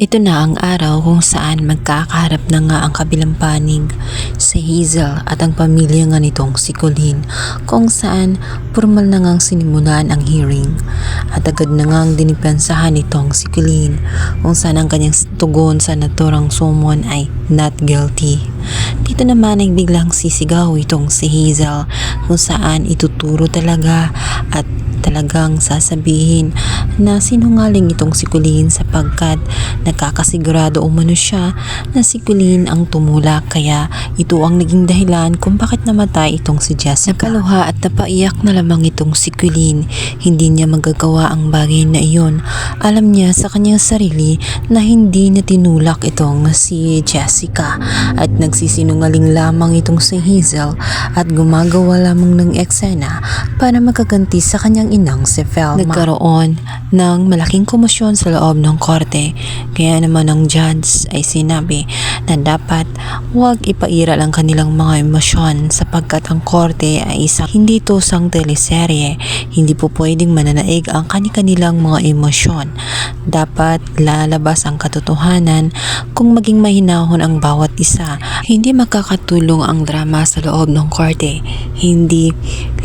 Ito na ang araw kung saan magkakaharap na nga ang kabilang panig, si Hazel at ang pamilya nga nitong si Colleen, kung saan formal na ngang sinimulan ang hearing at agad na ngang dinipensahan nitong si Colleen, kung saan ang kanyang tugon sa naturang sumon ay not guilty. Dito naman ay biglang sisigaw itong si Hazel, kung saan ituturo talaga at talagang sasabihin na sinungaling itong si Colleen sapagkat nagkakasigurado umano siya na si Colleen ang tumulak, kaya ito ang naging dahilan kung bakit namatay itong si Jessica. Napaluha at napaiyak na lamang itong si Colleen. Hindi niya magagawa ang bagay na iyon. Alam niya sa kanyang sarili na hindi niya tinulak itong si Jessica at nagsisinungaling lamang itong si Hazel at gumagawa lamang ng eksena para makaganti sa kanyang inang si Velma. Nagkaroon ng malaking komosyon sa loob ng korte, kaya naman ang judge ay sinabi na dapat huwag ipairal ang kanilang mga emosyon sapagkat ang korte ay hindi tosang teleserye. Hindi po pwedeng mananaig ang kanilang mga emosyon. Dapat lalabas ang katotohanan kung maging mahinahon ang bawat isa. Hindi makakatulong ang drama sa loob ng korte. Hindi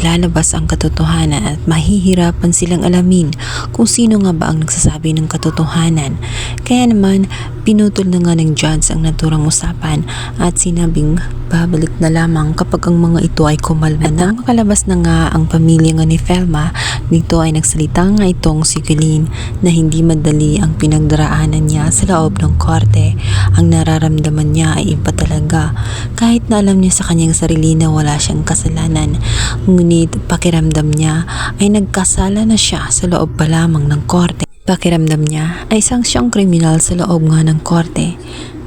lalabas ang katotohanan at mahihirapan silang alamin kung sino nga ba ang nagsasabi ng katotohanan. Kaya naman, pinutol na nga ng judge ang naturang usapan at sinabing babalik na lamang kapag ang mga ito ay kumalma na. At makalabas na nga ang pamilya nga ni Velma, dito ay nagsalita nga itong si Colleen na hindi madali ang pinagdaraanan niya sa loob ng korte. Ang nararamdaman niya ay iba talaga. Kahit na alam niya sa kanyang sarili na wala siyang kasalanan, ngunit pakiramdam niya ay nagkasala na siya sa loob pa lamang ng korte. Pakiramdam niya ay isang siyang kriminal sa loob nga ng korte.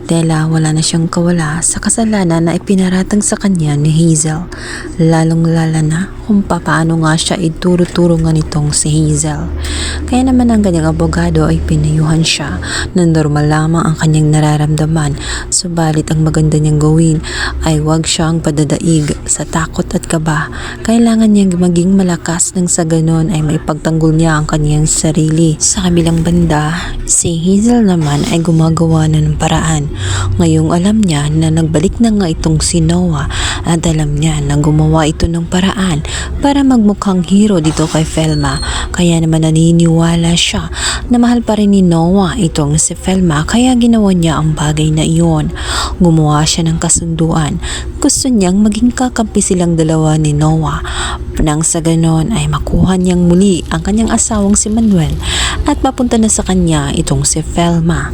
Dela wala na siyang kawala sa kasalanan na ipinaratang sa kanya ni Hazel. Lalong lala na kung paano nga siya ituro-turo nga nitong si Hazel. Kaya naman ang kanyang abogado ay pinayuhan siya na normal lamang ang kanyang nararamdaman, subalit ang maganda niyang gawin ay huwag siyang padadaig sa takot at kaba. Kailangan niyang maging malakas nang sa ganon ay maipagtanggol niya ang kanyang sarili. Sa kabilang banda, si Hazel naman ay gumagawa na ng paraan. Ngayong alam niya na nagbalik na nga itong si Noah at alam niya na gumawa ito ng paraan para magmukhang hero dito kay Velma. Kaya naman naniniwala siya na mahal pa rin ni Noah itong si Velma, kaya ginawa niya ang bagay na iyon. Gumawa siya ng kasunduan. Gusto niyang maging kakampi silang dalawa ni Noah. Nang sa ganon ay makuha niyang muli ang kanyang asawang si Manuel at mapunta na sa kanya itong si Velma.